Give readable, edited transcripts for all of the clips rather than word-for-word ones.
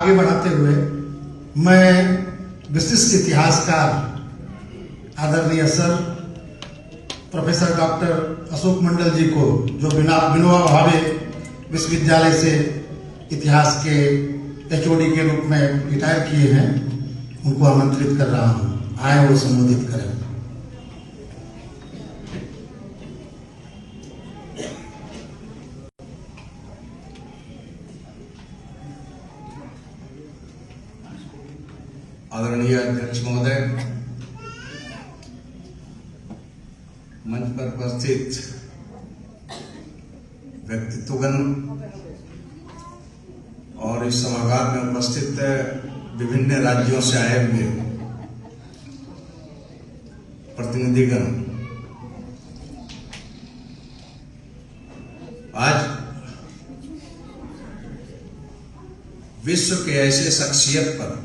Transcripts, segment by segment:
आगे बढ़ाते हुए मैं विशिष्ट इतिहासकार आदरणीय सर प्रोफेसर डॉक्टर अशोक मंडल जी को, जो विनोबा भावे विश्वविद्यालय से इतिहास के एचओडी के रूप में रिटायर किए हैं, उनको आमंत्रित कर रहा हूं। आए वो संबोधित करें। आदरणीय अध्यक्ष महोदय, मंच पर उपस्थित व्यक्तित्वगण और इस सभागार में उपस्थित विभिन्न राज्यों से आए हुए प्रतिनिधिगण, आज विश्व के ऐसे शख्सियत पर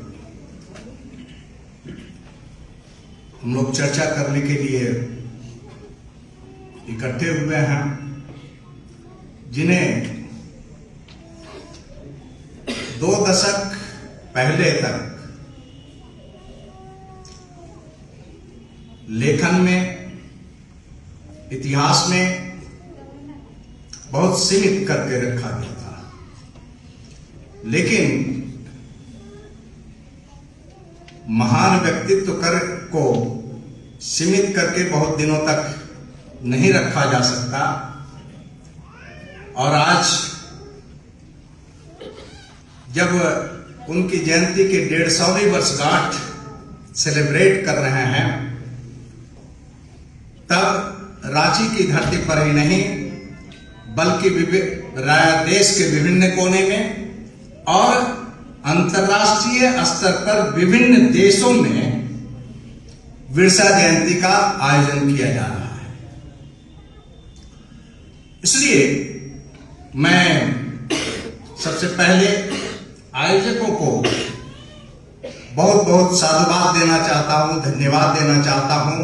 हम लोग चर्चा करने के लिए इकट्ठे हुए हैं, जिन्हें 2 दशक पहले तक लेखन में, इतिहास में बहुत सीमित करके रखा गया था, लेकिन महान व्यक्तित्व को सीमित करके बहुत दिनों तक नहीं रखा जा सकता। और आज जब उनकी जयंती के 150वीं वर्षगांठ सेलिब्रेट कर रहे हैं, तब रांची की धरती पर ही नहीं बल्कि देश के विभिन्न कोने में और अंतर्राष्ट्रीय स्तर पर विभिन्न देशों में बिरसा जयंती का आयोजन किया जा रहा है। इसलिए मैं सबसे पहले आयोजकों को बहुत बहुत साधुवाद देना चाहता हूं, धन्यवाद देना चाहता हूं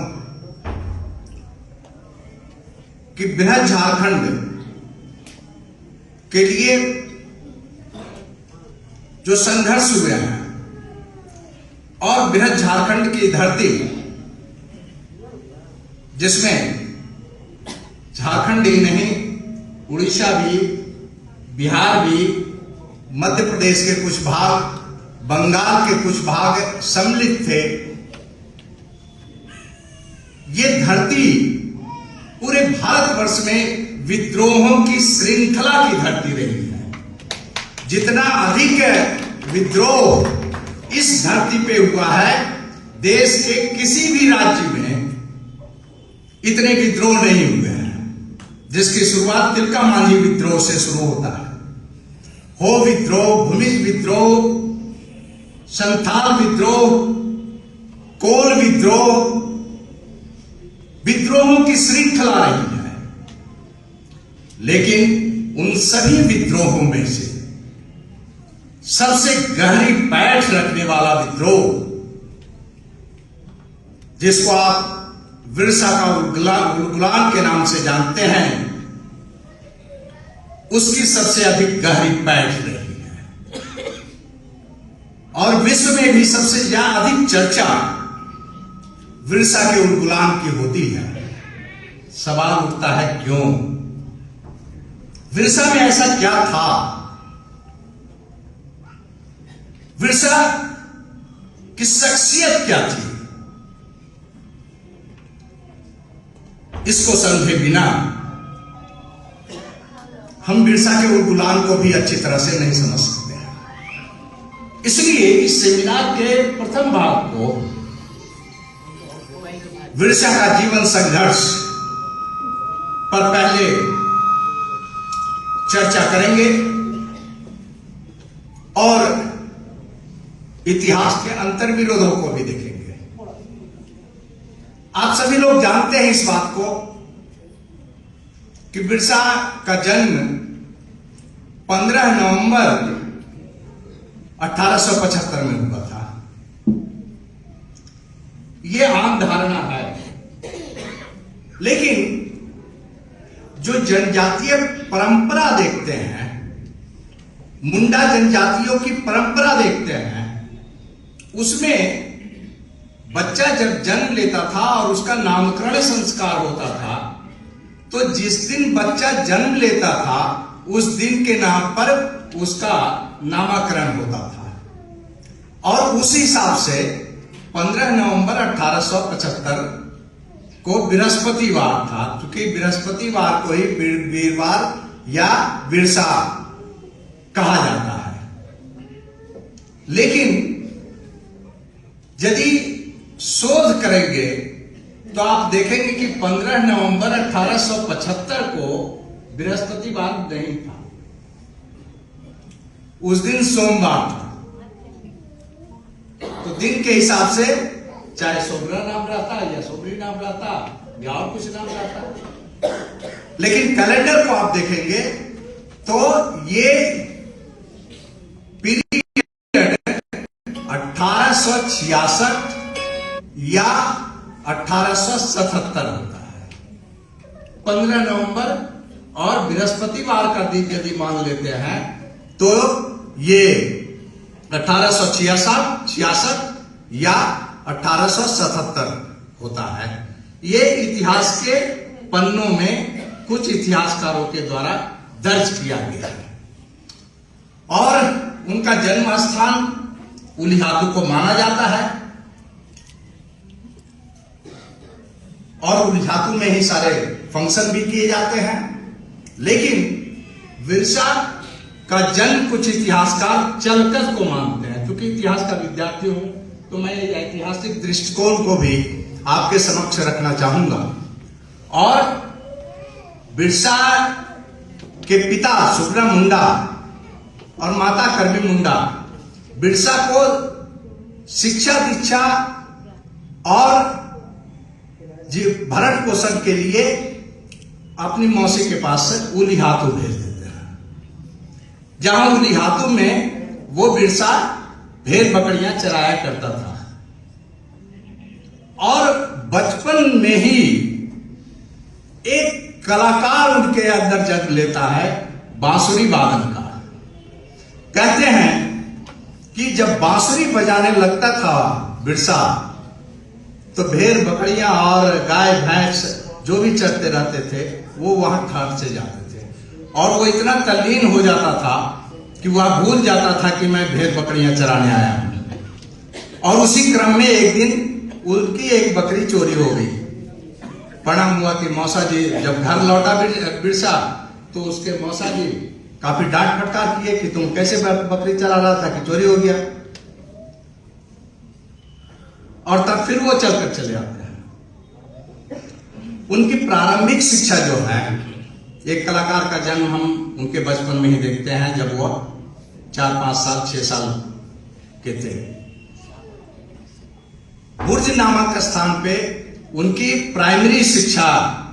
कि बृहद झारखंड के लिए जो संघर्ष हुए हैं और बृहद झारखंड की धरती, जिसमें झारखंड ही नहीं उड़ीसा भी, बिहार भी, मध्य प्रदेश के कुछ भाग, बंगाल के कुछ भाग सम्मिलित थे। ये धरती पूरे भारतवर्ष में विद्रोहों की श्रृंखला की धरती रही है। जितना अधिक विद्रोह इस धरती पे हुआ है, देश के किसी भी राज्य में इतने विद्रोह नहीं हुए हैं, जिसकी शुरुआत तिलका मांझी विद्रोह से शुरू होता है। हो विद्रोह, भूमिज विद्रोह, संथाल विद्रोह, कोल विद्रोह, विद्रोहों की श्रृंखला रही है। लेकिन उन सभी विद्रोहों में से सबसे गहरी पैठ रखने वाला विद्रोह, जिसको आप बिरसा का उलगुलान के नाम से जानते हैं, उसकी सबसे अधिक गहरी पैठ रही है। और विश्व में भी सबसे अधिक चर्चा बिरसा के उलगुलान की होती है। सवाल उठता है, क्यों? बिरसा में ऐसा क्या था? बिरसा की शख्सियत क्या थी? इसको समझे बिना हम बिरसा के उलगुलान को भी अच्छी तरह से नहीं समझ सकते हैं। इसलिए इस सेमिनार के प्रथम भाग को बिरसा का जीवन संघर्ष पर पहले चर्चा करेंगे और इतिहास के अंतर्विरोधों को भी देखेंगे। आप सभी लोग जानते हैं इस बात को कि बिरसा का जन्म 15 नवंबर 1875 में हुआ था। यह आम धारणा है, लेकिन जो जनजातीय परंपरा देखते हैं मुंडा जनजातियों की परंपरा देखते हैं, उसमें बच्चा जब जन्म लेता था और उसका नामकरण संस्कार होता था, तो जिस दिन बच्चा जन्म लेता था उस दिन के नाम पर उसका नामकरण होता था। और उस हिसाब से 15 नवंबर 1875 को बृहस्पतिवार था, क्योंकि बृहस्पतिवार को ही वीरवार या बिरसा कहा जाता है। लेकिन यदि शोध करेंगे तो आप देखेंगे कि 15 नवंबर 1875 को बृहस्पतिवार नहीं था, उस दिन सोमवार था। तो दिन के हिसाब से चाहे सोमरा नाम रहता या सोमरी नाम रहता या और कुछ नाम रहता, लेकिन कैलेंडर को आप देखेंगे तो ये पीरियड 1866 या 1877 होता है। 15 नवंबर और बृहस्पतिवार का दिन यदि मान लेते हैं तो ये 1866, 66 या 1877 होता है। ये इतिहास के पन्नों में कुछ इतिहासकारों के द्वारा दर्ज किया गया है। और उनका जन्म स्थान उलिहातू को माना जाता है और उलिहातू में ही सारे फंक्शन भी किए जाते हैं। लेकिन बिरसा का जन्म कुछ इतिहासकार चलकत को मानते हैं। क्योंकि इतिहास का विद्यार्थी हूं तो मैं ऐतिहासिक दृष्टिकोण को भी आपके समक्ष रखना चाहूंगा। और बिरसा के पिता सुब्रा मुंडा और माता करबी मुंडा बिरसा को शिक्षा दीक्षा और भरण पोषण के लिए अपनी मौसी के पास से उलिहातू भेज देते हैं, जहां उलिहातू में वो बिरसा भेड़ बकरियां चराया करता था। और बचपन में ही एक कलाकार उनके अंदर जन्म लेता है, बांसुरी वादन का। कहते हैं कि जब बांसुरी बजाने लगता था बिरसा, तो भेड़ बकरियां और गाय भैंस जो भी चरते रहते थे वो वहां ठहर से जाते थे। और वो इतना तल्लीन हो जाता था कि वह भूल जाता था कि मैं भेड़ बकरियां चराने आया हूं। और उसी क्रम में एक दिन उनकी एक बकरी चोरी हो गई। प्रणाम हुआ कि मौसा जी, जब घर लौटा बिरसा तो उसके मौसा जी काफी डांट फटकार किए कि तुम कैसे बकरी चला रहा था कि चोरी हो गया। और तब फिर वो चलकर चले आते हैं। उनकी प्रारंभिक शिक्षा जो है, एक कलाकार का जन्म हम उनके बचपन में ही देखते हैं, जब वो 4, 5 साल 6 साल के थे। बुर्ज नामक स्थान पे उनकी प्राइमरी शिक्षा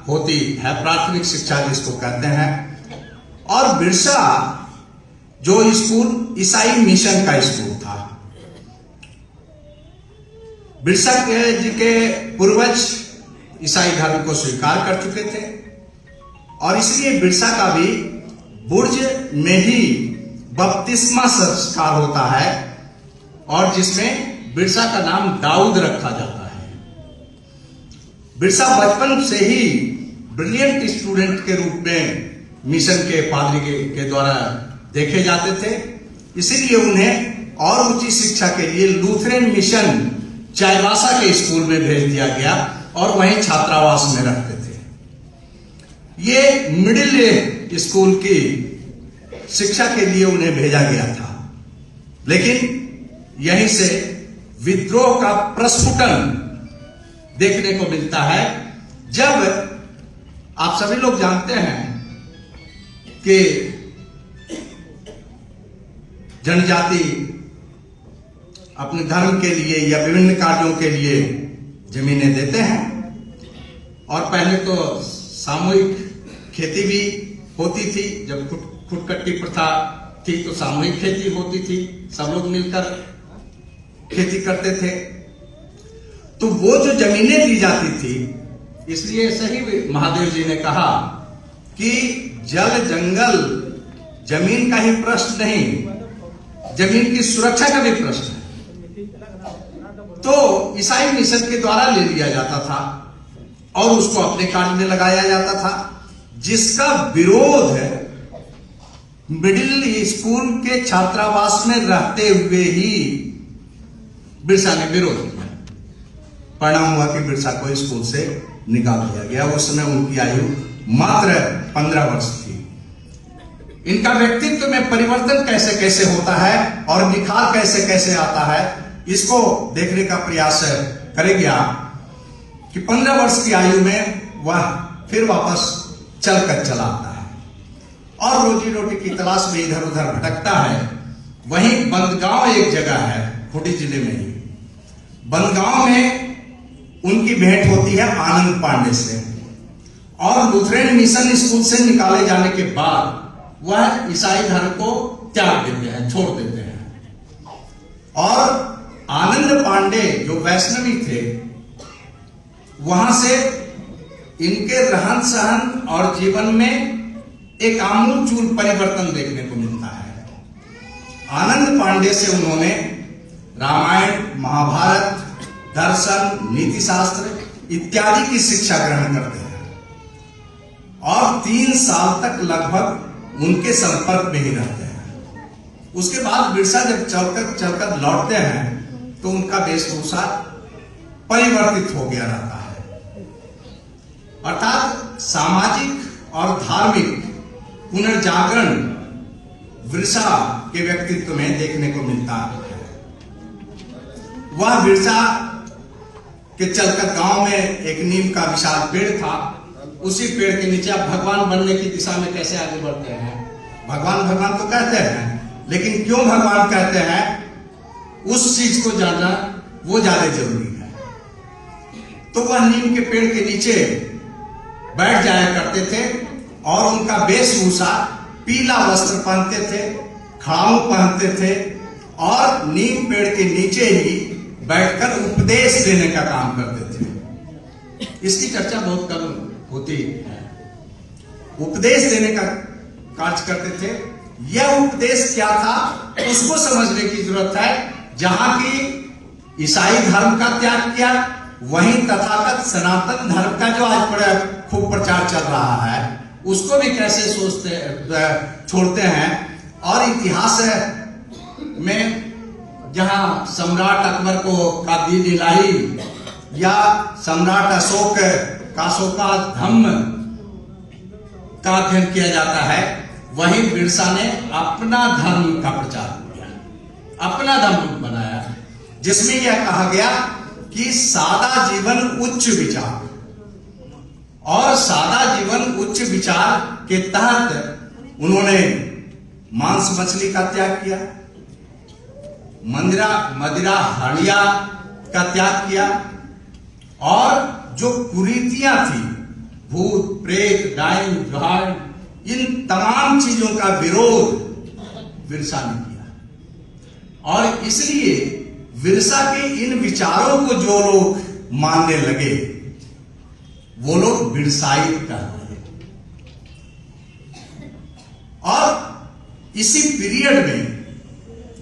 होती है, प्राथमिक शिक्षा जिसको कहते हैं। और बिरसा जो स्कूल ईसाई मिशन का स्कूल था। बिरसा जी के पूर्वज ईसाई धर्म को स्वीकार कर चुके थे और इसलिए बिरसा का भी बुर्ज में ही बपतिस्मा संस्कार होता है और जिसमें बिरसा का नाम दाऊद रखा जाता है। बिरसा बचपन से ही ब्रिलियंट स्टूडेंट के रूप में मिशन के पादरी के द्वारा देखे जाते थे। इसीलिए उन्हें और उच्च शिक्षा के लिए लूथरन मिशन चाईबासा के स्कूल में भेज दिया गया और वहीं छात्रावास में रहते थे। ये मिडिल स्कूल की शिक्षा के लिए उन्हें भेजा गया था। लेकिन यहीं से विद्रोह का प्रस्फुटन देखने को मिलता है, जब आप सभी लोग जानते हैं कि जनजाति अपने धर्म के लिए या विभिन्न कार्यों के लिए जमीनें देते हैं। और पहले तो सामूहिक खेती भी होती थी। जब खुटकट्टी प्रथा थी तो सामूहिक खेती होती थी, सब लोग मिलकर खेती करते थे। तो वो जो जमीनें दी जाती थी, इसलिए सही महादेव जी ने कहा कि जल जंगल जमीन का ही प्रश्न नहीं, जमीन की सुरक्षा का भी प्रश्न है। तो ईसाई मिशन के द्वारा ले लिया जाता था और उसको अपने कार्य में लगाया जाता था, जिसका विरोध मिडिल स्कूल के छात्रावास में रहते हुए ही बिरसा ने विरोध किया। परिणाम हुआ कि बिरसा को स्कूल से निकाल दिया गया। उस समय उनकी आयु मात्र 15 वर्ष थी। इनका व्यक्तित्व में परिवर्तन कैसे कैसे होता है और निखार कैसे कैसे आता है, इसको देखने का प्रयास करेंगे आप कि 15 वर्ष की आयु में वह फिर वापस चलकर चला आता है और रोजी रोटी की तलाश में इधर उधर भटकता है। वहीं बंदगांव एक जगह है खूंटी जिले में ही। बंदगांव में उनकी भेंट होती है आनंद पांडे से और लुथेरन मिशन स्कूल से निकाले जाने के बाद वह ईसाई धर्म को त्याग देते हैं, छोड़ देते हैं। और आनंद पांडे जो वैष्णवी थे, वहां से इनके रहन सहन और जीवन में एक आमूलचूल परिवर्तन देखने को मिलता है। आनंद पांडे से उन्होंने रामायण, महाभारत, दर्शन, नीति शास्त्र इत्यादि की शिक्षा ग्रहण करते हैं और 3 साल तक लगभग उनके संपर्क में ही रहते हैं। उसके बाद बिरसा जब चलकर लौटते हैं तो उनका वेशभूषा परिवर्तित हो गया रहता है, अर्थात सामाजिक और धार्मिक पुनर्जागरण बिरसा के व्यक्तित्व में देखने को मिलता है। वह बिरसा के चलकर गांव में एक नीम का विशाल पेड़ था, उसी पेड़ के नीचे आप भगवान बनने की दिशा में कैसे आगे बढ़ते हैं। भगवान भगवान तो कहते हैं, लेकिन क्यों भगवान कहते हैं उस चीज को जानना वो ज्यादा जरूरी है। तो वह नीम के पेड़ के नीचे बैठ जाया करते थे और उनका वेशभूषा पीला वस्त्र पहनते थे, खड़ाऊ पहनते थे और नीम पेड़ के नीचे ही बैठकर उपदेश देने का काम करते थे। इसकी चर्चा बहुत कम होती है। उपदेश देने का कार्य करते थे। यह उपदेश क्या था उसको समझने की जरूरत है। जहां की ईसाई धर्म का त्याग किया, वहीं तथागत सनातन धर्म का जो आज बड़ा खूब प्रचार चल रहा है, उसको भी कैसे छोड़ते हैं। और इतिहास में जहां सम्राट अकबर को का दीन इलाही या सम्राट अशोक का धम्म का अध्ययन किया जाता है, वहीं बिरसा ने अपना धर्म का प्रचार किया, अपना धर्म बनाया, जिसमें यह कहा गया कि सादा जीवन उच्च विचार, और सादा जीवन उच्च विचार के तहत उन्होंने मांस मछली का त्याग किया, मदिरा हड़िया का त्याग किया और जो कुरीतियां थी, भूत प्रेत डाइन जुहाड़, इन तमाम चीजों का विरोध बिरसा ने किया। और इसलिए बिरसा के इन विचारों को जो लोग मानने लगे वो लोग बिरसाई कहते हैं। और इसी पीरियड में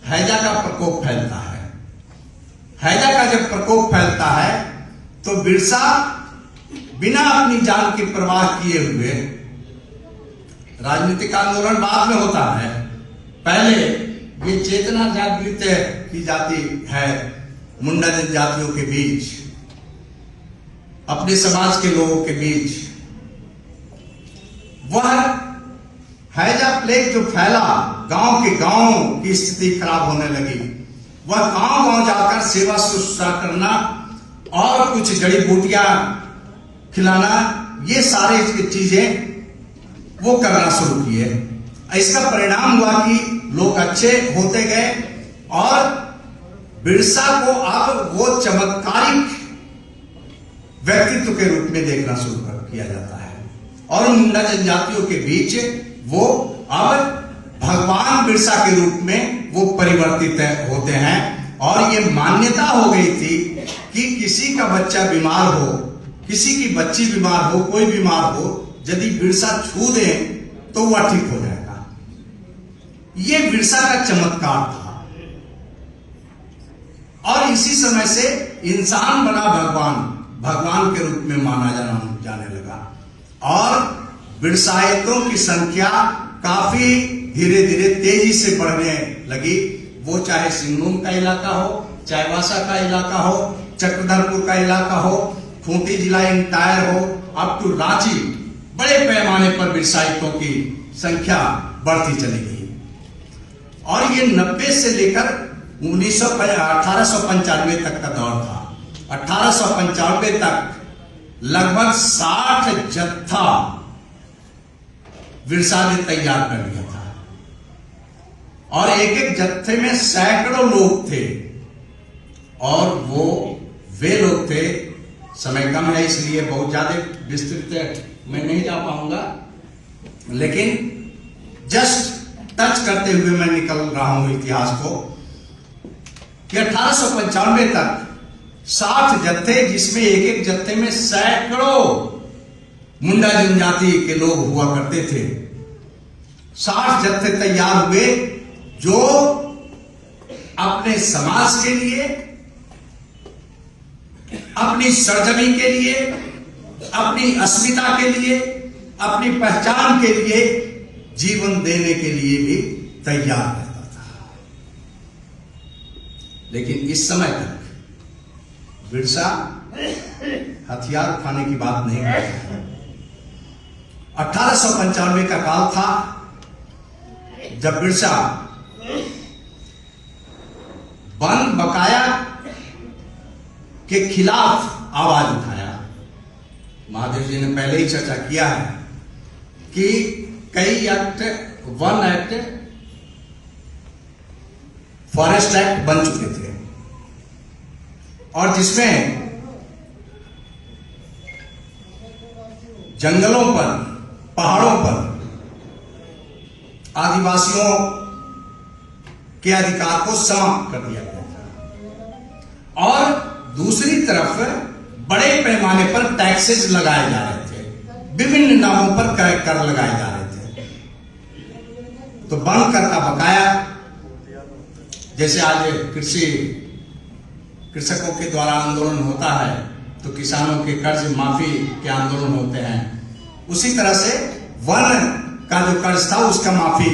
हैजा का प्रकोप फैलता है। हैजा का जब प्रकोप फैलता है तो बिरसा बिना अपनी जान की परवाह किए हुए, राजनीतिक आंदोलन बाद में होता है, पहले ये चेतना जागृत की जाती है मुंडा जनजातियों के बीच, अपने समाज के लोगों के बीच। वह हैजा प्लेग जो फैला, गांव के गांव की स्थिति खराब होने लगी। वह गांव गांव जाकर सेवा शुश्रूषा करना और कुछ जड़ी बूटियां खिलाना, ये सारे चीजें वो करना शुरू किए। इसका परिणाम हुआ कि लोग अच्छे होते गए और बिरसा को अब वो चमत्कारिक व्यक्तित्व के रूप में देखना शुरू किया जाता है और मुंडा जनजातियों के बीच वो अब भगवान बिरसा के रूप में वो परिवर्तित होते हैं। और ये मान्यता हो गई थी कि किसी का बच्चा बीमार हो, किसी की बच्ची बीमार हो, कोई बीमार हो, यदि बिरसा छू दे तो वह ठीक हो जाएगा। ये बिरसा का चमत्कार था। और इसी समय से इंसान बना भगवान के रूप में माना जाने लगा। और बिरसायतों की संख्या काफी धीरे धीरे तेजी से बढ़ने लगी। वो चाहे सिंगनूम का इलाका हो, चाईबासा का इलाका हो, चक्रधरपुर का इलाका हो, खूंटी जिला इंटायर हो, अप टू रांची, बड़े पैमाने पर बिरसायतों की संख्या बढ़ती चली गई। और ये 90 से लेकर 1895 तक का दौर था। 1895 तक लगभग 60 जत्था बिरसा ने तैयार कर लिया था। और एक एक जत्थे में सैकड़ों लोग थे। और वे लोग थे, समय कम है इसलिए बहुत ज्यादा विस्तृत मैं नहीं जा पाऊंगा, लेकिन जस्ट टच करते हुए मैं निकल रहा हूं इतिहास को, कि 1895 तक 60 जत्थे, जिसमें एक एक जत्थे में सैकड़ों मुंडा जनजाति के लोग हुआ करते थे। 60 जत्थे तैयार हुए जो अपने समाज के लिए, अपनी सरजमी के लिए, अपनी अस्मिता के लिए, अपनी पहचान के लिए जीवन देने के लिए भी तैयार रहता था। लेकिन इस समय तक बिरसा हथियार उठाने की बात नहीं करता। 1895 का काल था जब बिरसा वन बकाया के खिलाफ आवाज उठाया। महादेव जी ने पहले ही चर्चा किया है कि कई act, one act, forest act बन चुके थे और जिसमें जंगलों पर, पहाड़ों पर आदिवासियों के अधिकार को समाप्त कर दिया गया था। और दूसरी तरफ बड़े पैमाने पर टैक्सेस लगाए जा रहे थे, विभिन्न नामों पर कर लगाए जा रहे थे। तो वन कर का बकाया, जैसे आज कृषकों के द्वारा आंदोलन होता है तो किसानों के कर्ज माफी के आंदोलन होते हैं, उसी तरह से वन का जो कर्ज था उसका माफी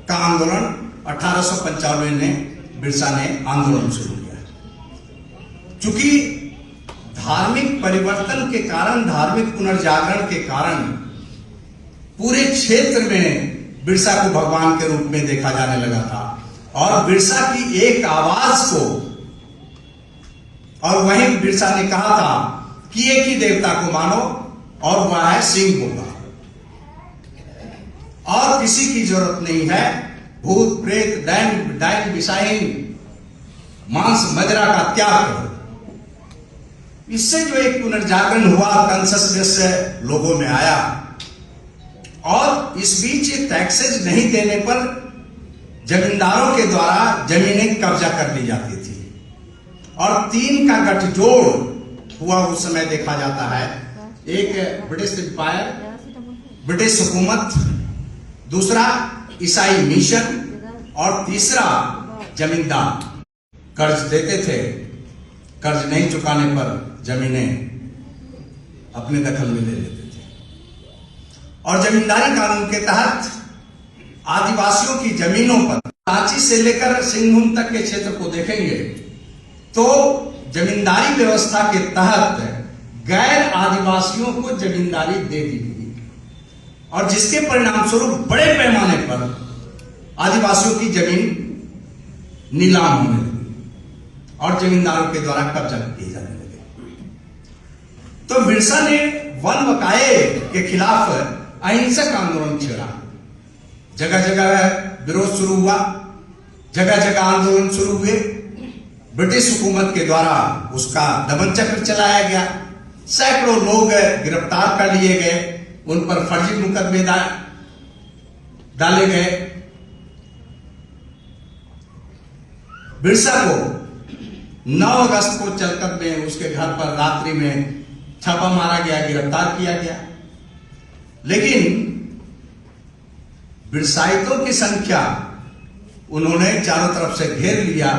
का आंदोलन 1895 में बिरसा ने आंदोलन शुरू किया। चूंकि धार्मिक परिवर्तन के कारण, धार्मिक पुनर्जागरण के कारण पूरे क्षेत्र में बिरसा को भगवान के रूप में देखा जाने लगा था। और बिरसा की एक आवाज को, और वहीं बिरसा ने कहा था कि एक ही देवता को मानो और वह है सिंह होगा, और किसी की जरूरत नहीं है। भूत प्रेत डायन बिसाइन मांस मदिरा का त्याग करो। इससे जो एक पुनर्जागरण हुआ, कॉन्शसनेस लोगों में आया। और इस बीच टैक्सेज नहीं देने पर जमींदारों के द्वारा जमीनें कब्जा कर ली जाती थी। और तीन का गठजोड़ हुआ उस समय देखा जाता है। एक ब्रिटिश एम्पायर, ब्रिटिश हुकूमत, दूसरा ईसाई मिशन और तीसरा जमींदार कर्ज देते थे। कर्ज नहीं चुकाने पर जमीनें अपने दखल में ले लेते थे। और जमींदारी कानून के तहत आदिवासियों की जमीनों पर, रांची से लेकर सिंहभूम तक के क्षेत्र को देखेंगे तो जमींदारी व्यवस्था के तहत गैर आदिवासियों को जमींदारी दे दी गई, और जिसके परिणाम स्वरूप बड़े पैमाने पर आदिवासियों की जमीन नीलाम होने लगी और जमींदारों के द्वारा कब्जा किए जाने लगे। तो बिरसा ने वन बकाये के खिलाफ अहिंसक आंदोलन छेड़ा। जगह जगह विरोध शुरू हुआ, जगह जगह आंदोलन शुरू हुए। ब्रिटिश हुकूमत के द्वारा उसका दमन चक्र चलाया गया। सैकड़ों लोग गिरफ्तार कर लिए गए, उन पर फर्जी मुकदमे डाले गए। बिरसा को 9 अगस्त को चलकत में उसके घर पर रात्रि में छापा मारा गया, गिरफ्तार किया गया। लेकिन बिरसाइतों की संख्या उन्होंने चारों तरफ से घेर लिया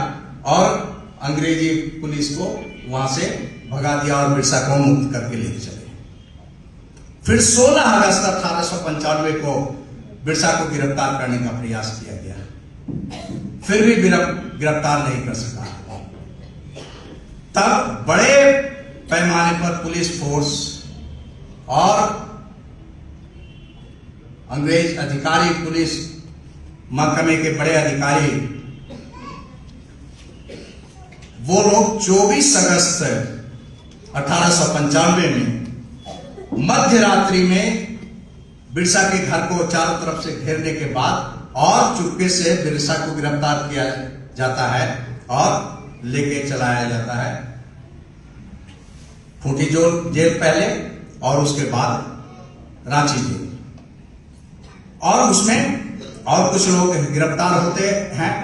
और अंग्रेजी पुलिस को वहां से भगा दिया और बिरसा को मुक्त करके ले चले। फिर 16 अगस्त 1895 को बिरसा को गिरफ्तार करने का प्रयास किया गया, फिर भी गिरफ्तार नहीं कर सका। तब बड़े पैमाने पर पुलिस फोर्स और अंग्रेज अधिकारी, पुलिस महकमे के बड़े अधिकारी, वो लोग 24 अगस्त 1895 में मध्य रात्रि में बिरसा के घर को चारों तरफ से घेरने के बाद और चुपके से बिरसा को गिरफ्तार किया जाता है और लेके चलाया जाता है खूंटी जेल पहले और उसके बाद रांची जेल। और उसमें और कुछ लोग गिरफ्तार होते हैं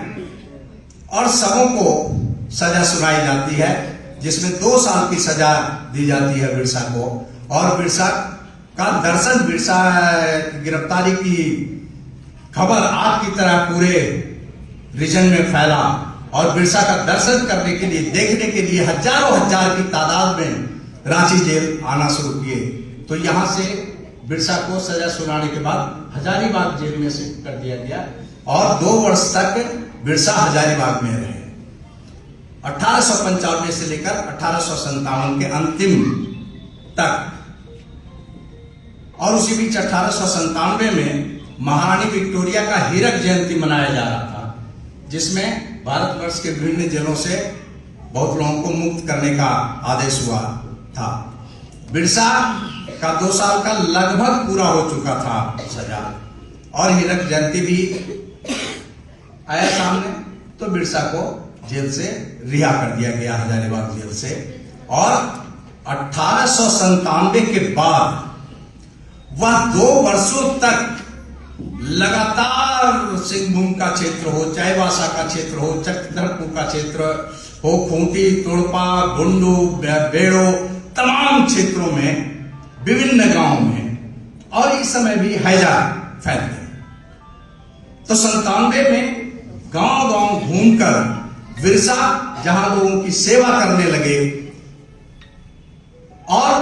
और सबों को सजा सुनाई जाती है, जिसमें 2 साल की सजा दी जाती है बिरसा को। और बिरसा का दर्शन, बिरसा गिरफ्तारी की खबर आग की तरह पूरे रीजन में फैला और बिरसा का दर्शन करने के लिए, देखने के लिए हजारों हजार की तादाद में रांची जेल आना शुरू किए। तो यहां से बिरसा को सजा सुनाने के बाद हजारीबाग जेल में शिफ्ट कर दिया गया और 2 वर्ष तक बिरसा हजारीबाग में रहे, 1895 से लेकर 1857 के अंतिम तक। और उसी बीच 1897 में महारानी विक्टोरिया का हीरक जयंती मनाया जा रहा था, जिसमें भारतवर्ष के विभिन्न जेलों से बहुत लोगों को मुक्त करने का आदेश हुआ था। बिरसा का 2 साल का लगभग पूरा हो चुका था सजा और हीरक जयंती भी आया सामने, तो बिरसा को जेल से रिहा कर दिया गया, हजारीबाग जेल से। और 1897 के बाद वह 2 वर्षों तक लगातार सिंहभूम का क्षेत्र हो, चाईबासा का क्षेत्र हो, चक्रधरपुर का क्षेत्र हो, खूंटी, तोड़पा, गुंडू, बेड़ो, तमाम क्षेत्रों में, विभिन्न गांवों में, और इस समय भी हैजा फैलते। तो 97 में गांव गांव घूमकर बिरसा जहां लोगों की सेवा करने लगे और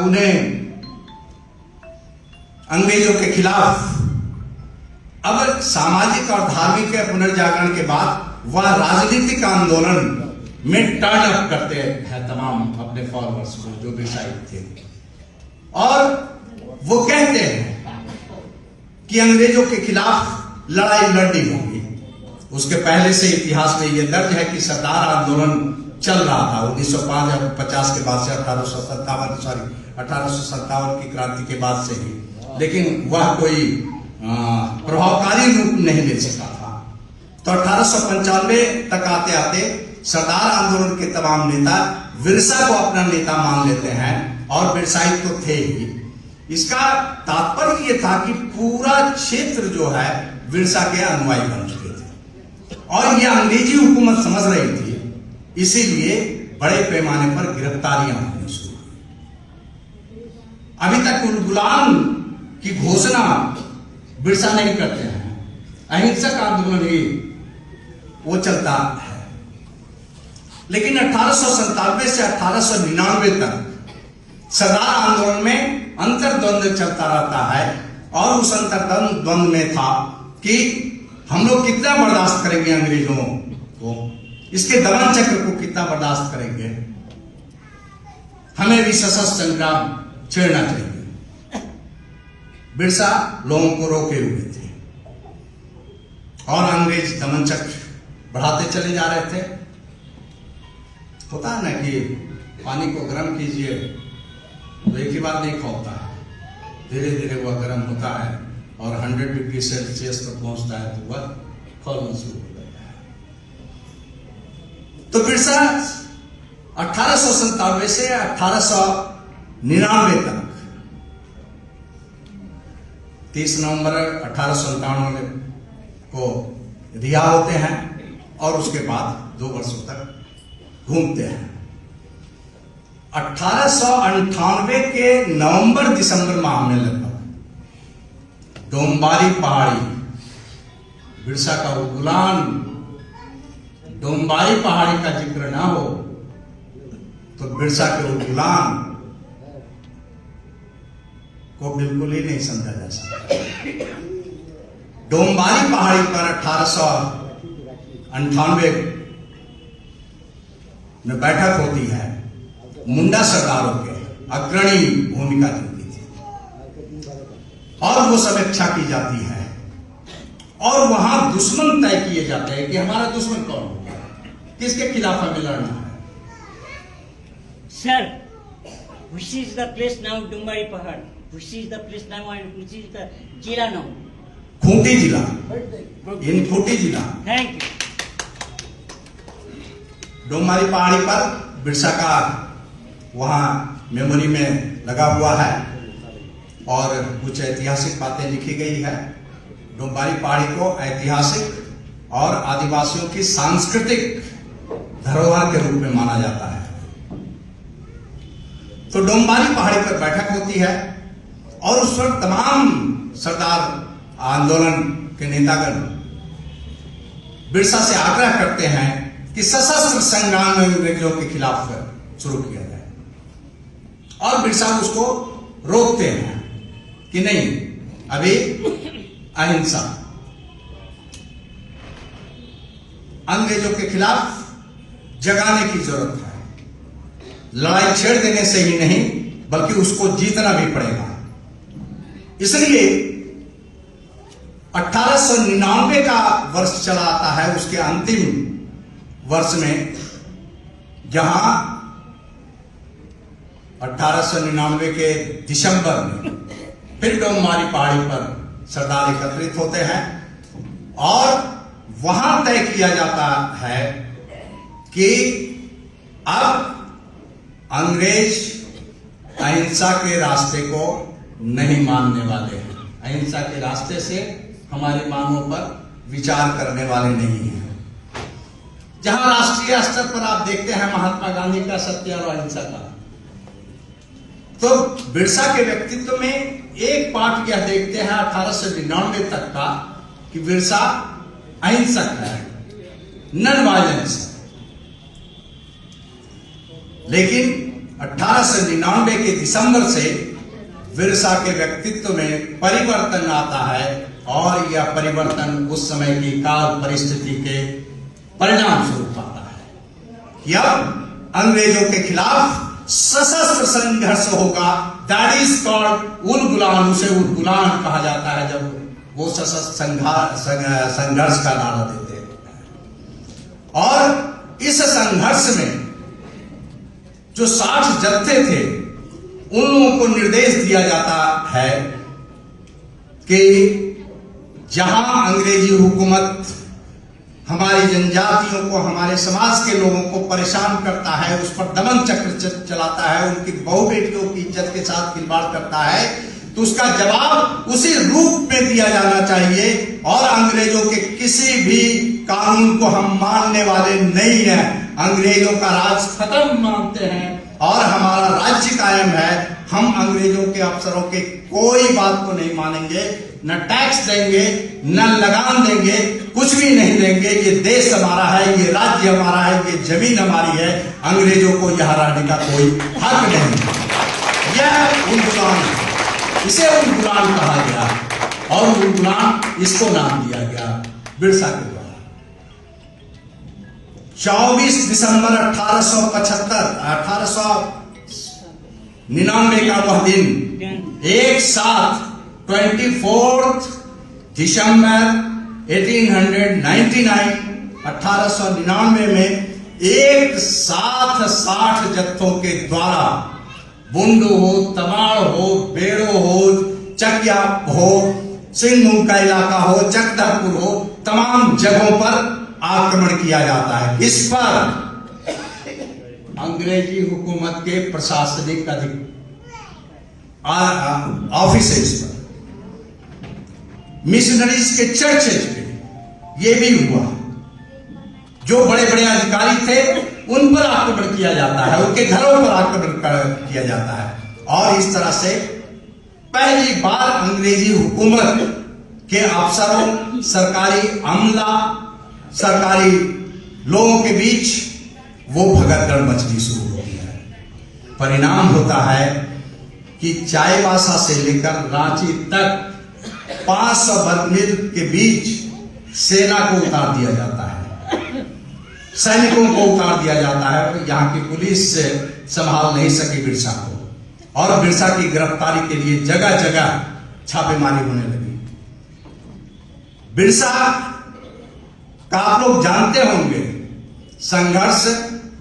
उन्हें अंग्रेजों के खिलाफ अब सामाजिक और धार्मिक पुनर्जागरण के बाद वह राजनीतिक आंदोलन में टर्न अप करते हैं तमाम अपने फॉलोअर्स को, जो बिरसाई थे। और वो कहते हैं कि अंग्रेजों के खिलाफ लड़ाई लड़नी होगी। उसके पहले से इतिहास में यह दर्ज है कि सरदार आंदोलन चल रहा था 1950 के बाद से 1857 की क्रांति के बाद से ही, लेकिन वह कोई प्रभावकारी रूप नहीं ले सका था। तो 1895 तक आते आते सरदार आंदोलन के तमाम नेता बिरसा को अपना नेता मान लेते हैं और बिरसाई तो थे ही। इसका तात्पर्य यह था कि पूरा क्षेत्र जो है बिरसा के अनुयायी बन चुके थे और यह अंग्रेजी हुकूमत समझ रही थी, इसीलिए बड़े पैमाने पर गिरफ्तारियां होनी शुरू हुई। अभी तक गुलाम की घोषणा बिरसा नहीं करते हैं, अहिंसक आंदोलन ही वो चलता है। लेकिन 1897 से 1899 तक सरदार आंदोलन में अंतर्द्वंद चलता रहता है और उस अंतर्द्वंद में था कि हम लोग कितना बर्दाश्त करेंगे अंग्रेजों को, इसके दमन चक्र को कितना बर्दाश्त करेंगे, हमें भी सशस्त्र संग्राम छेड़ना चाहिए। बिरसा लोगों को रोके हुए थे और अंग्रेज दमन चक्र बढ़ाते चले जा रहे थे। होता है ना कि पानी को गर्म कीजिए तो एक ही बार नहीं खौलता है, धीरे धीरे वह गर्म होता है और 100 डिग्री सेल्सियस तक पहुंचता है तो वह खौलना शुरू हो जाता है। तो बिरसा 1897 से 1899 तक 30 नवंबर 1897 को रिहा होते हैं और उसके बाद 2 वर्षों तक घूमते हैं। 1898 के नवंबर दिसंबर माह में लगभग डोंबारी पहाड़ी बिरसा का उद्गुलान, डोम्बारी पहाड़ी का जिक्र ना हो तो बिरसा के उद्गुलान को बिल्कुल ही नहीं समझा जा सकता। डोम्बारी पहाड़ी पर 1898 में बैठक होती है, मुंडा सरदारों के अग्रणी भूमिका निभाती थी और वो समीक्षा की जाती है और वहां दुश्मन तय किए जाते हैं कि हमारा दुश्मन कौन होगा, किसके खिलाफ हमें लड़ना है। Sir, which is the place now, Dombari Pahad? Which is the place now and which is the Jila now? Khunti जिला, इन खूंटी जिला Thank you. डोम्बारी पहाड़ी पर बिरसा का वहां मेमोरी में लगा हुआ है और कुछ ऐतिहासिक बातें लिखी गई है। डोम्बारी पहाड़ी को ऐतिहासिक और आदिवासियों की सांस्कृतिक धरोहर के रूप में माना जाता है। तो डोम्बारी पहाड़ी पर बैठक होती है और उस वक्त तमाम सरदार आंदोलन के नेतागण बिरसा से आग्रह करते हैं कि सशस्त्र संग्राम में अंग्रेजों के खिलाफ शुरू किया जाए और बिरसा उसको रोकते हैं कि नहीं, अभी अहिंसा, अंग्रेजों के खिलाफ जगाने की जरूरत है। लड़ाई छेड़ देने से ही नहीं बल्कि उसको जीतना भी पड़ेगा। इसलिए 1899 का वर्ष चला आता है, उसके अंतिम वर्ष में, जहां 1899 के दिसंबर में फिर डोम्बारी पहाड़ी पर सरदार एकत्रित होते हैं और वहां तय किया जाता है कि अब अंग्रेज अहिंसा के रास्ते को नहीं मानने वाले हैं, अहिंसा के रास्ते से हमारी मांगों पर विचार करने वाले नहीं हैं। जहां राष्ट्रीय स्तर पर आप देखते हैं महात्मा गांधी का सत्य और अहिंसा का, तो बिरसा के व्यक्तित्व में एक पार्ट यह देखते हैं 1899 तक का कि बिरसा अहिंसक है, नॉन वायलेंस है। लेकिन 1899 के दिसंबर से बिरसा के व्यक्तित्व में परिवर्तन आता है और यह परिवर्तन उस समय की काल परिस्थिति के परिणाम स्वरूप आता है कि अब अंग्रेजों के खिलाफ सशस्त्र संघर्ष होगा। दैट इज कॉल्ड उलगुलान, उसे उलगुलान कहा जाता है जब वो सशस्त्र संघर्ष का नारा देते हैं। और इस संघर्ष में जो 60 जत्थे थे उन लोगों को निर्देश दिया जाता है कि जहां अंग्रेजी हुकूमत हमारी जनजातियों को, हमारे समाज के लोगों को परेशान करता है, उस पर दमन चक्र चलाता है, उनकी बहु बेटियों की इज्जत के साथ खिलवाड़ करता है, तो उसका जवाब उसी रूप में दिया जाना चाहिए और अंग्रेजों के किसी भी कानून को हम मानने वाले नहीं हैं। अंग्रेजों का राज खत्म मानते हैं और हमारा राज्य कायम है। हम अंग्रेजों के अफसरों के कोई बात को नहीं मानेंगे, न टैक्स देंगे, न लगान देंगे, कुछ भी नहीं देंगे। ये देश हमारा है, ये राज्य हमारा है, ये जमीन हमारी है। अंग्रेजों को यह रहने का कोई हक नहीं। यह उलगुलान, इसे उलगुलान कहा गया और उलगुलान इसको नाम दिया गया बिरसा के द्वारा। 24 दिसंबर 1899 का वह दिन एक साथ 24 दिसंबर 1899 में एक साथ 60 जत्थों के द्वारा बुंडू हो, तमाड़ हो, बेड़ो हो, चकिया हो, सिंहमुंग का इलाका हो, चकधरपुर हो, तमाम जगहों पर आक्रमण किया जाता है। इस पर अंग्रेजी हुकूमत के प्रशासनिक ऑफिसर्स पर, मिशनरीज के चर्चेज पे ये भी हुआ। जो बड़े बड़े अधिकारी थे उन पर आक्रमण किया जाता है, उनके घरों पर आक्रमण किया जाता है और इस तरह से पहली बार अंग्रेजी हुकूमत के अफसरों सरकारी अमला, सरकारी लोगों के बीच वो भगदड़ मचनी शुरू होती है। परिणाम होता है कि चाईबासा से लेकर रांची तक 500 वर्ग मील के बीच सेना को उतार दिया जाता है, सैनिकों को उतार दिया जाता है। यहाँ की पुलिस से संभाल नहीं सकी बिरसा को, और बिरसा की गिरफ्तारी के लिए जगह जगह छापेमारी होने लगी। बिरसा का आप लोग जानते होंगे, संघर्ष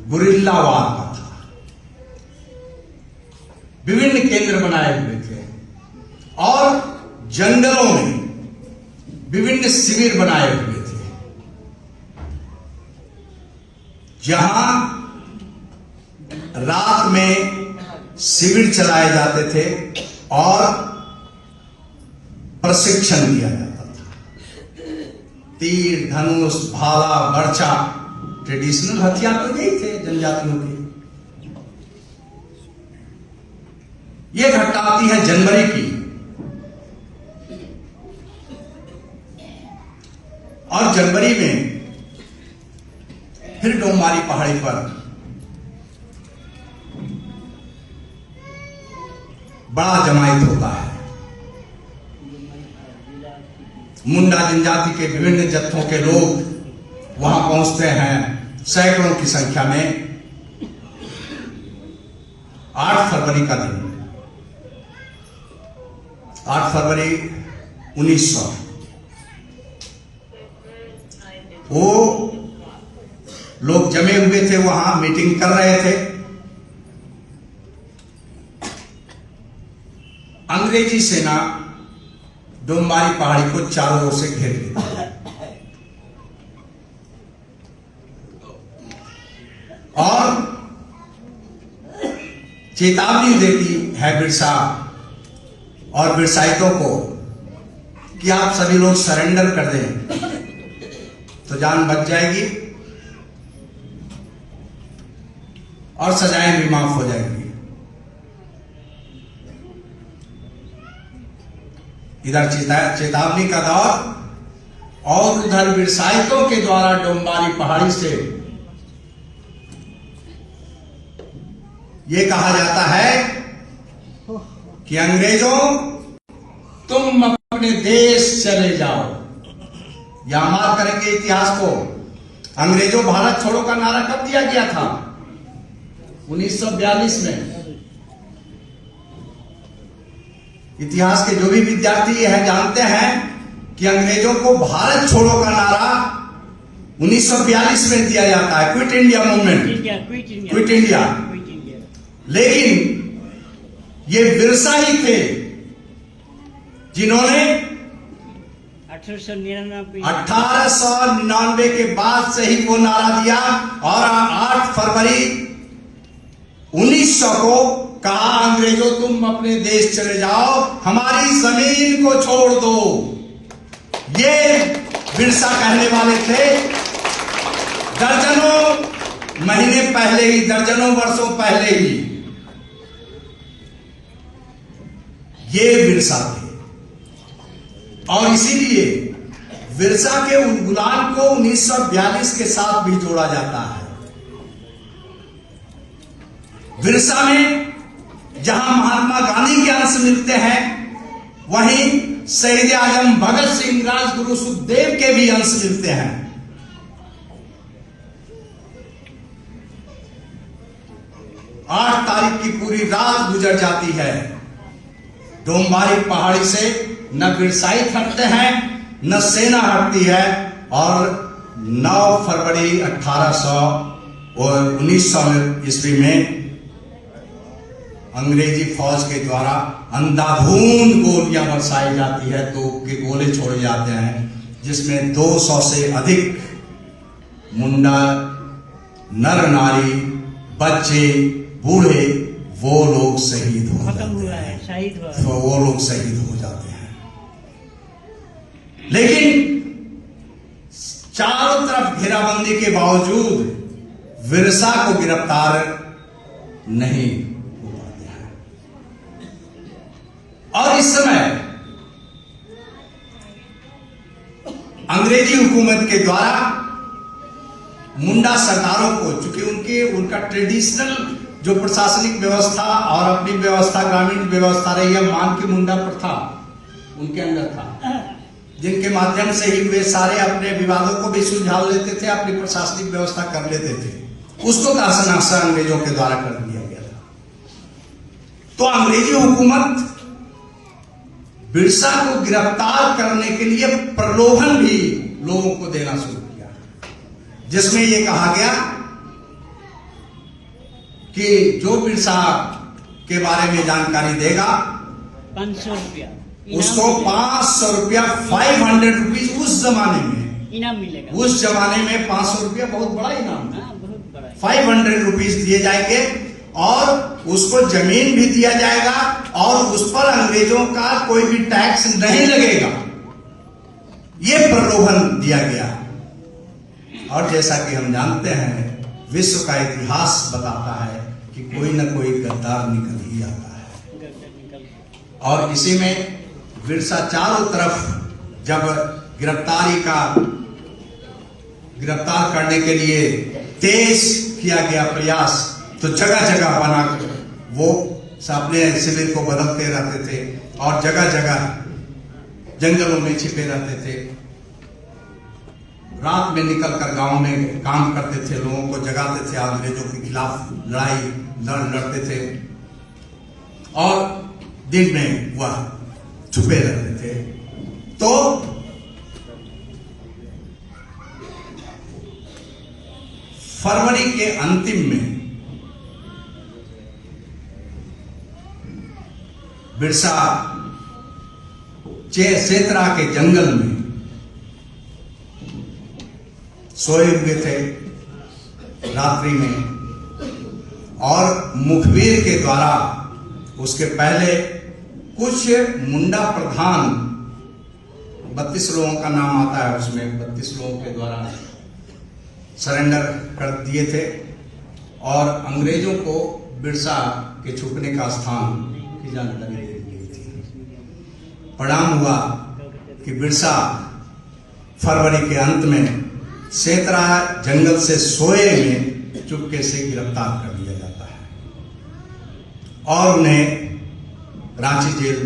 गुरिल्लावाद का था। विभिन्न केंद्र बनाए हुए थे और जंगलों में विभिन्न शिविर बनाए हुए थे, जहां रात में शिविर चलाए जाते थे और प्रशिक्षण दिया जाता था। तीर, धनुष, भाला, बर्छा, ट्रेडिशनल हथियार तो यही थे जनजातियों के। यह घटना आती है जनवरी की, और जनवरी में फिर डोमबारी पहाड़ी पर बड़ा जमायत होता है। मुंडा जनजाति के विभिन्न जत्थों के लोग वहां पहुंचते हैं, सैकड़ों की संख्या में। 8 फरवरी का दिन, 8 फरवरी 1900, वो लोग जमे हुए थे, वहां मीटिंग कर रहे थे। अंग्रेजी सेना डोमबारी पहाड़ी को चारों ओर से घेर लेती है और चेतावनी देती है बिरसा और बिरसाइतों को कि आप सभी लोग सरेंडर कर दें तो जान बच जाएगी और सजाएं भी माफ हो जाएगी। इधर चेतावनी का दौर और उधर बिरसाइतों के द्वारा डोमबारी पहाड़ी से यह कहा जाता है कि अंग्रेजों तुम अपने देश चले जाओ। यहां मार करेंगे इतिहास को। अंग्रेजों भारत छोड़ो का नारा कब दिया गया था? 1942 में। इतिहास के जो भी विद्यार्थी यह जानते हैं कि अंग्रेजों को भारत छोड़ो का नारा 1942 में दिया जाता है, quit India movement, quit India. लेकिन ये बिरसा ही थे जिन्होंने 1899 के बाद से ही वो नारा दिया और 8 फरवरी 1900 को कहा, अंग्रेजों तुम अपने देश चले जाओ, हमारी जमीन को छोड़ दो। ये बिरसा कहने वाले थे। दर्जनों महीने पहले ही, दर्जनों वर्षों पहले ही ये बिरसा थे। और इसीलिए बिरसा के उद्गुलान को 1942 के साथ भी जोड़ा जाता है। बिरसा में जहां महात्मा गांधी के अंश मिलते हैं, वहीं शहीद आजम भगत सिंह, राजगुरु सुखदेव के भी अंश मिलते हैं। आठ तारीख की पूरी रात गुजर जाती है। डोमबारी पहाड़ी से न बिरसाइत हटते हैं, न सेना हटती है, और 9 फरवरी 1900 ईस्वी में अंग्रेजी फौज के द्वारा अंधाधुंध गोलियां बरसाई जाती है, तो के गोले छोड़े जाते हैं, जिसमें 200 से अधिक मुंडा, नर नारी, बच्चे, बूढ़े, वो लोग शहीद हो जाते हैं, तो वो लोग शहीद हो जाते हैं। लेकिन चारों तरफ घेराबंदी के बावजूद बिरसा को गिरफ्तार नहीं हो पाते हैं। और इस समय अंग्रेजी हुकूमत के द्वारा मुंडा सरदारों को, चूंकि उनका ट्रेडिशनल जो प्रशासनिक व्यवस्था और अपनी व्यवस्था ग्रामीण व्यवस्था रही है, मान की मुंडा प्रथा उनके अंदर था, जिनके माध्यम से ही वे सारे अपने विवादों को भी सुलझा लेते थे, अपनी प्रशासनिक व्यवस्था कर लेते थे। उसको तहस-नहस अंग्रेजों के द्वारा कर दिया गया था। तो अंग्रेजी हुकूमत बिरसा को गिरफ्तार करने के लिए प्रलोभन भी लोगों को देना शुरू किया, जिसमें यह कहा गया कि जो बिरसा के बारे में जानकारी देगा 500 रुपया उसको 500 रुपया 500 रुपीज उस जमाने में इनाम मिलेगा। उस जमाने में 500 रुपया बहुत बड़ा इनाम था। बहुत बड़ा 500 रुपीज दिए जाएंगे और उसको जमीन भी दिया जाएगा और उस पर अंग्रेजों का कोई भी टैक्स नहीं लगेगा। यह प्रलोभन दिया गया। और जैसा कि हम जानते हैं, विश्व का इतिहास बताता है कि कोई न कोई गद्दार निकल ही आता है। और इसी में बिरसा चारों तरफ जब गिरफ्तार करने के लिए तेज किया गया प्रयास, तो जगह जगह बना वो अपने शिविर को बदलते रहते थे और जगह जगह जंगलों में छिपे रहते थे। रात में निकलकर गांव में काम करते थे, लोगों को जगाते थे, अंग्रेजों के खिलाफ लड़ते थे और दिन में वह छुपे रहते थे। तो फरवरी के अंतिम में बिरसा सेतरा के जंगल में सोए हुए थे रात्रि में, और मुखबिर के द्वारा उसके पहले कुछ मुंडा प्रधान 32 लोगों का नाम आता है, उसमें 32 लोगों के द्वारा सरेंडर कर दिए थे और अंग्रेजों को बिरसा के छुपने का स्थान की जानकारी दे दी गई थी। परिणाम हुआ कि बिरसा फरवरी के अंत में सेतरा जंगल से सोए में चुपके से गिरफ्तार कर लिया जाता है और उन्हें रांची जेल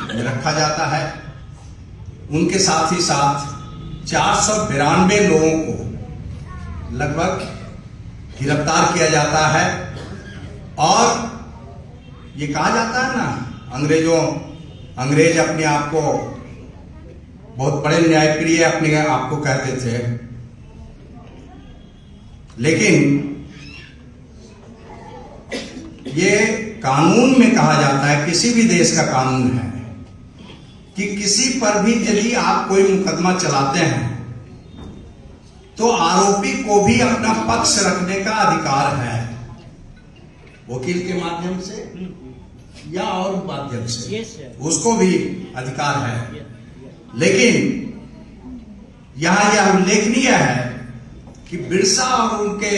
में रखा जाता है। उनके साथ ही साथ 492 लोगों को लगभग गिरफ्तार किया जाता है। और ये कहा जाता है ना, अंग्रेज अपने आप को बहुत बड़े न्यायप्रिय अपने आप को कहते थे, लेकिन ये कानून में कहा जाता है, किसी भी देश का कानून है कि किसी पर भी यदि आप कोई मुकदमा चलाते हैं तो आरोपी को भी अपना पक्ष रखने का अधिकार है, वकील के माध्यम से या और माध्यम से, उसको भी अधिकार है। लेकिन यहां यह उल्लेखनीय है कि बिरसा और उनके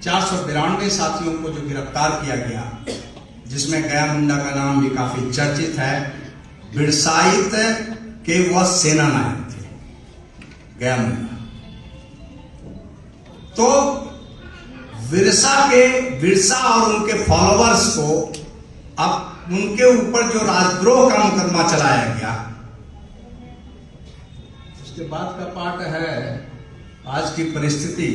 492 साथियों को जो गिरफ्तार किया गया, जिसमें गया मुंडा का नाम भी काफी चर्चित है, बिरसाइत के वह सेना नायक थे गया मुंडा। तो बिरसा और उनके फॉलोअर्स को अब उनके ऊपर जो राजद्रोह का मुकदमा चलाया गया, उसके बाद का पार्ट है आज की परिस्थिति।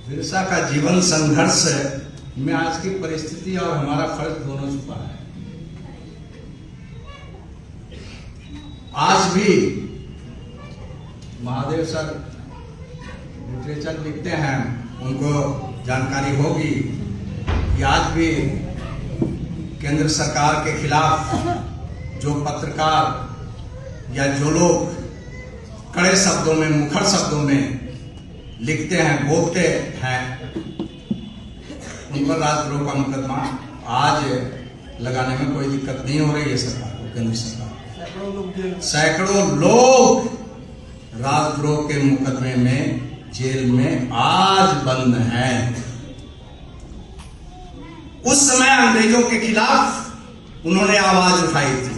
बिरसा का जीवन संघर्ष में आज की परिस्थिति और हमारा फर्ज दोनों छुपा है। आज भी महादेव सर लिटरेचर लिखते हैं, उनको जानकारी होगी कि आज भी केंद्र सरकार के खिलाफ जो पत्रकार या जो लोग कड़े शब्दों में, मुखर शब्दों में लिखते हैं, बोलते हैं, उन पर राजद्रोह का मुकदमा आज लगाने में कोई दिक्कत नहीं हो रही है सरकार को, केंद्र सरकार। सैकड़ों लोग राजद्रोह के मुकदमे में जेल में आज बंद हैं। उस समय अंग्रेजों के खिलाफ उन्होंने आवाज उठाई थी,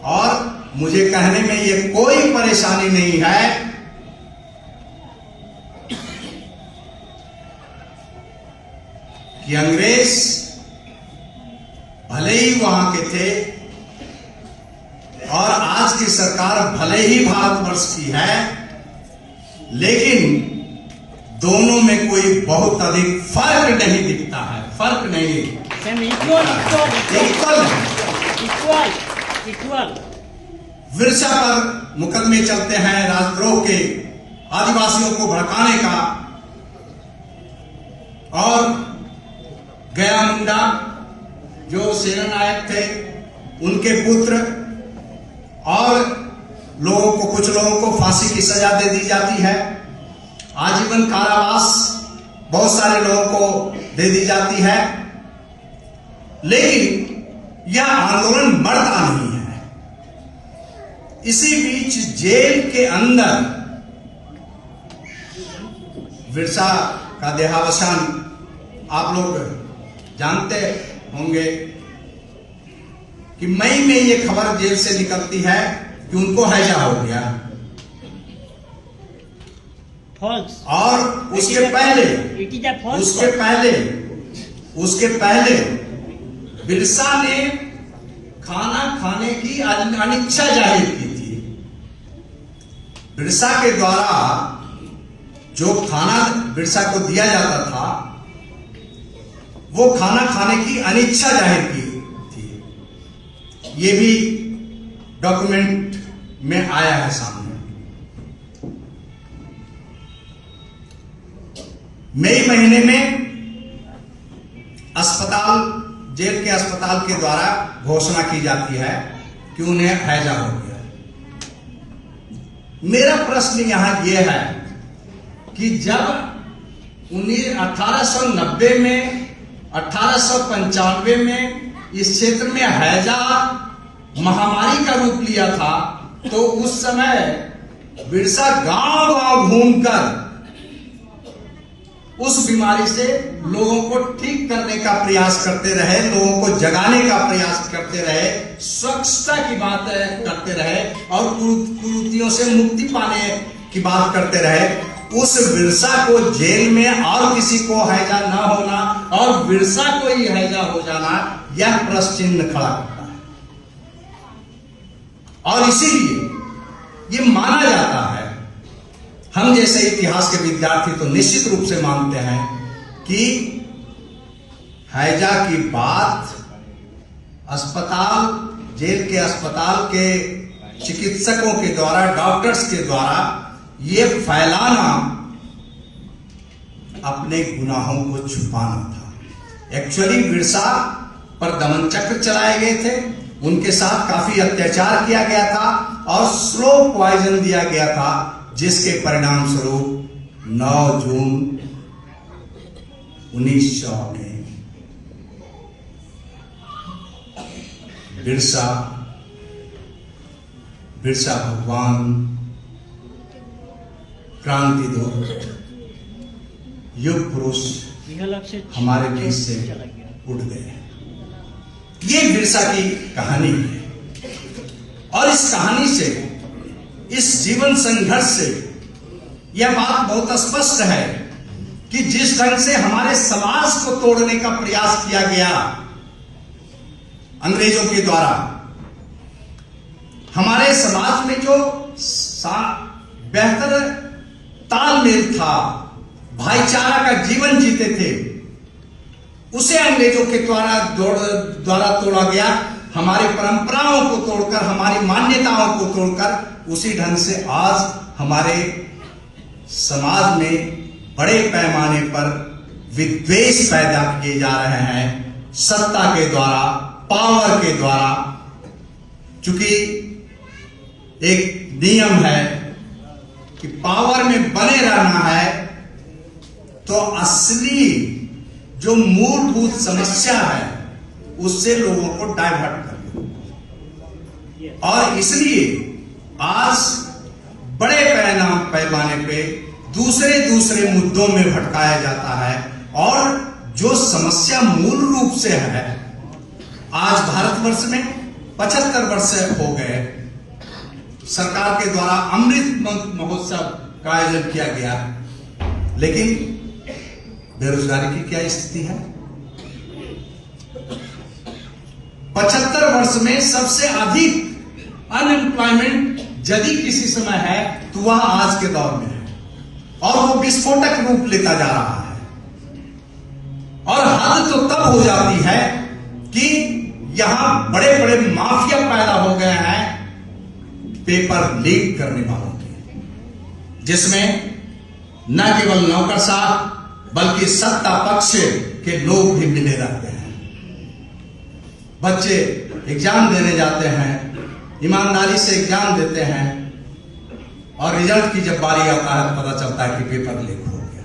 और मुझे कहने में ये कोई परेशानी नहीं है कि अंग्रेज भले ही वहां के थे और आज की सरकार भले ही भारतवर्ष की है, लेकिन दोनों में कोई बहुत अधिक फर्क नहीं दिखता है। फर्क नहीं, इक्वल। विरसा पर मुकदमे चलते हैं राजद्रोह के, आदिवासियों को भड़काने का, और गया मुंडा जो सेनानायक थे उनके पुत्र, और लोगों को, कुछ लोगों को फांसी की सजा दे दी जाती है, आजीवन कारावास बहुत सारे लोगों को दे दी जाती है, लेकिन यह आंदोलन मरता नहीं है। इसी बीच जेल के अंदर विरसा का देहावसान आप लोग जानते होंगे कि मई में यह खबर जेल से निकलती है कि उनको हैजा हो गया। False. और उसके पहले बिरसा ने खाना खाने की अनिच्छा जाहिर की थी। बिरसा के द्वारा जो खाना बिरसा को दिया जाता था वो खाना खाने की अनिच्छा जाहिर की थी। ये भी डॉक्यूमेंट में आया है सामने। मई महीने में अस्पताल, जेल के अस्पताल के द्वारा घोषणा की जाती है कि उन्हें हैजा हो गया। मेरा प्रश्न यहां यह है कि जब 1890 में, 1895 में इस क्षेत्र में हैजा महामारी का रूप लिया था, तो उस समय बिरसा गांव गांव घूमकर उस बीमारी से लोगों को ठीक करने का प्रयास करते रहे, लोगों को जगाने का प्रयास करते रहे, स्वच्छता की बात करते रहे और कुरीतियों से मुक्ति पाने की बात करते रहे। उस विरसा को जेल में और किसी को हैजा न होना और विरसा को ही हैजा हो जाना, यह प्रश्न चिन्ह खड़ा करता है। और इसीलिए ये माना जाता है, हम जैसे इतिहास के विद्यार्थी तो निश्चित रूप से मानते हैं कि हैजा की बात अस्पताल, जेल के अस्पताल के चिकित्सकों के द्वारा, डॉक्टर्स के द्वारा ये फैलाना अपने गुनाहों को छुपाना था। एक्चुअली बिरसा पर दमन चक्र चलाए गए थे, उनके साथ काफी अत्याचार किया गया था और स्लो पॉइजन दिया गया था, जिसके परिणाम स्वरूप 9 जून 1900 में बिरसा भगवान, क्रांति दूत, युग पुरुष हमारे बीच से उठ गए। ये बिरसा की कहानी है और इस कहानी से, इस जीवन संघर्ष से यह बात बहुत स्पष्ट है कि जिस ढंग से हमारे समाज को तोड़ने का प्रयास किया गया अंग्रेजों के द्वारा, हमारे समाज में जो बेहतर तालमेल था, भाईचारा का जीवन जीते थे, उसे अंग्रेजों के द्वारा तोड़ा गया। हमारी परंपराओं को तोड़कर, हमारी मान्यताओं को तोड़कर उसी ढंग से आज हमारे समाज में बड़े पैमाने पर विद्वेष पैदा किए जा रहे हैं, सत्ता के द्वारा, पावर के द्वारा। चूंकि एक नियम है कि पावर में बने रहना है तो असली जो मूलभूत समस्या है उससे लोगों को डाइवर्ट कर, और इसलिए आज बड़े पैमाने पे दूसरे मुद्दों में भटकाया जाता है। और जो समस्या मूल रूप से है आज भारतवर्ष में, 75 वर्ष हो गए। सरकार के द्वारा अमृत महोत्सव का आयोजन किया गया, लेकिन बेरोजगारी की क्या स्थिति है? 75 वर्ष में सबसे अधिक अनएम्प्लॉयमेंट यदि किसी समय है तो वह आज के दौर में है, और वो विस्फोटक रूप लेता जा रहा है। और हद तो तब हो जाती है कि यहां बड़े बड़े माफिया पैदा हो गए हैं पेपर लीक करने वालों के, जिसमें न केवल नौकरशाह बल्कि सत्ता पक्ष के लोग भी मिले रहते हैं। बच्चे एग्जाम देने जाते हैं, ईमानदारी से एग्जाम देते हैं, और रिजल्ट की जब बारी आता है पता चलता है कि पेपर लीक हो गया।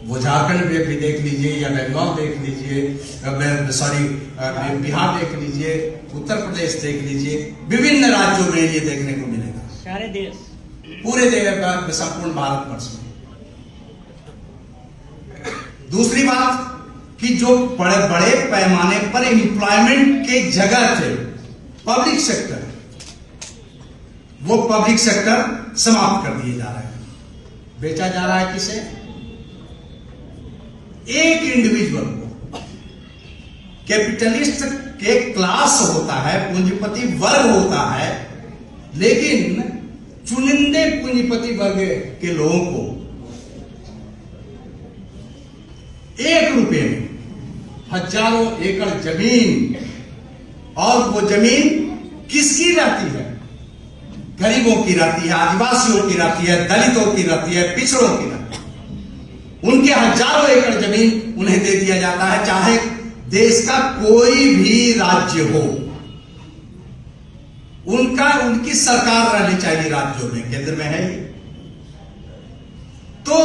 वो झारखंड में भी देख लीजिए, या बेंगलोर देख लीजिए, सॉरी बिहार देख लीजिए, उत्तर प्रदेश देख लीजिए, विभिन्न राज्यों में ये देखने को मिलेगा। सारे देश, पूरे देश, संपूर्ण भारतवर्ष में। दूसरी बात कि जो बड़े बड़े पैमाने पर एम्प्लॉयमेंट के जगह थे पब्लिक सेक्टर, वो पब्लिक सेक्टर समाप्त कर दिए जा रहे हैं। बेचा जा रहा है किसे? एक इंडिविजुअल को। कैपिटलिस्ट के क्लास होता है, पूंजीपति वर्ग होता है, लेकिन चुनिंदे पूंजीपति वर्ग के लोगों को 1 रुपए में हजारों एकड़ जमीन, और वो जमीन किसकी रहती है? गरीबों की रहती है, आदिवासियों की रहती है, दलितों की रहती है, पिछड़ों की रहती है। उनके हजारों एकड़ जमीन उन्हें दे दिया जाता है, चाहे देश का कोई भी राज्य हो। उनकी सरकार रहनी चाहिए राज्यों में, केंद्र में है। तो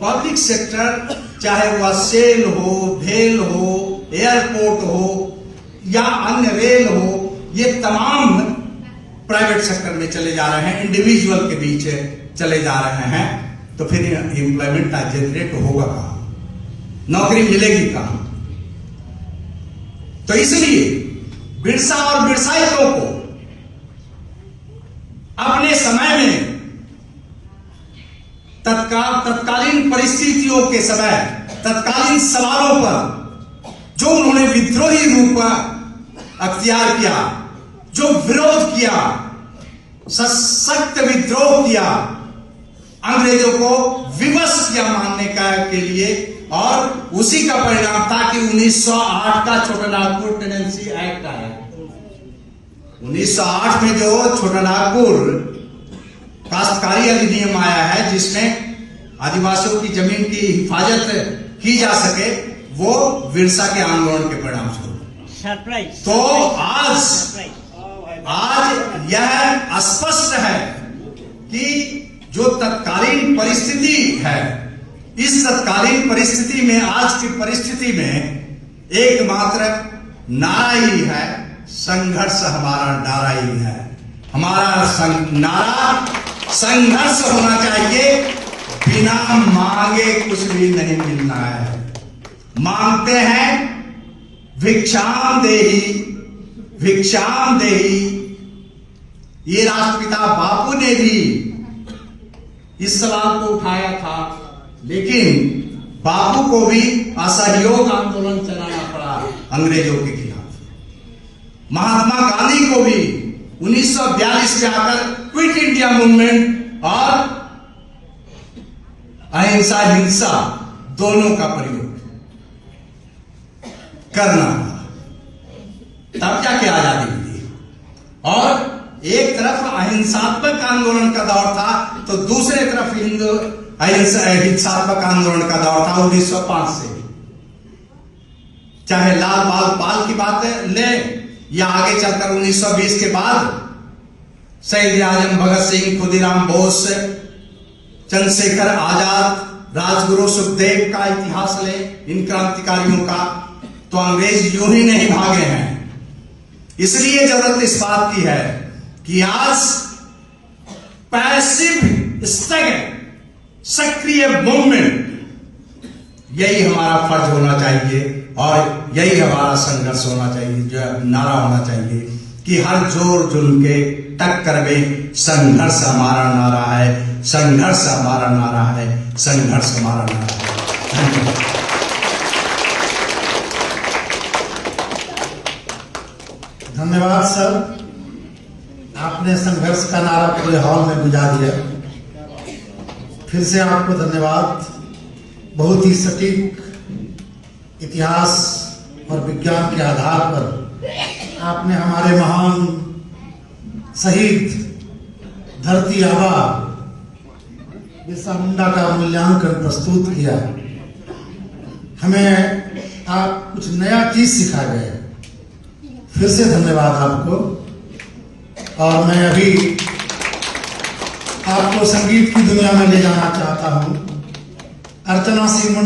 पब्लिक सेक्टर, चाहे वह सेल हो, भेल हो, एयरपोर्ट हो या अन्य रेल हो, ये तमाम प्राइवेट सेक्टर में चले जा रहे हैं, इंडिविजुअल के बीच चले जा रहे हैं। तो फिर एम्प्लॉयमेंट जनरेट होगा कहां? नौकरी मिलेगी कहां? तो इसलिए बिरसा और बिरसाइतों को अपने समय में तत्कालीन परिस्थितियों के समय, तत्कालीन सवालों पर जो उन्होंने विद्रोही रूप अख्तियार किया, जो विरोध किया, सशक्त विद्रोह किया, अंग्रेजों को विवश किया मानने का के लिए, और उसी का परिणाम था कि 1908 का छोटानागपुर टेनेंसी एक्ट आया। 1908 में जो छोटानागपुर काश्तकारी अधिनियम आया है, जिसमें आदिवासियों की जमीन की हिफाजत की जा सके, वो बिरसा के आंदोलन के परिणाम स्वरूप। सरप्राइज। तो आज यह स्पष्ट है कि जो तत्कालीन परिस्थिति है, इस तत्कालीन परिस्थिति में, आज की परिस्थिति में एकमात्र नारा ही है, संघर्ष हमारा नारा ही है। हमारा नारा संघर्ष होना चाहिए, बिना मांगे कुछ भी नहीं मिलना है। मांगते हैं भिक्षाम देही, भिक्षाम देही। ये राष्ट्रपिता बापू ने भी इस सवाल को उठाया था, लेकिन बापू को भी असहयोग आंदोलन चलाना पड़ा अंग्रेजों के खिलाफ। महात्मा गांधी को भी 1942 में आकर क्विट इंडिया मूवमेंट और अहिंसा हिंसा दोनों का प्रयोग करना पड़ा, तब जाके आजादी मिली। और एक तरफ अहिंसात्मक आंदोलन का दौर था, तो दूसरे तरफ हिंसात्मक आंदोलन का दौर था 1905 से। चाहे लाल बाल पाल की बात ले, या आगे चलकर 1920 के बाद शहीद आजम भगत सिंह, खुदीराम बोस, चंद्रशेखर आजाद, राजगुरु सुखदेव का इतिहास ले, इन क्रांतिकारियों का, तो अंग्रेज यूं ही नहीं भागे हैं। इसलिए जरूरत इस बात की है कि आज पैसिव स्ट्रगल, सक्रिय मूवमेंट, यही हमारा फर्ज होना चाहिए और यही हमारा संघर्ष होना चाहिए, जो नारा होना चाहिए। कि हर जोर जुल्म के टक्कर में संघर्ष हमारा नारा है, संघर्ष हमारा नारा है, संघर्ष हमारा नारा है। धन्यवाद। धन्यवाद सर, आपने संघर्ष का नारा पूरे हॉल में गुजा दिया। फिर से आपको धन्यवाद। बहुत ही सटीक इतिहास और विज्ञान के आधार पर आपने हमारे महान शहीद धरती आबा बिरसा मुंडा का मूल्यांकन प्रस्तुत किया। हमें आप कुछ नया चीज सिखा गए। फिर से धन्यवाद आपको। और मैं अभी आपको संगीत की दुनिया में ले जाना चाहता हूं। अर्चना सिंह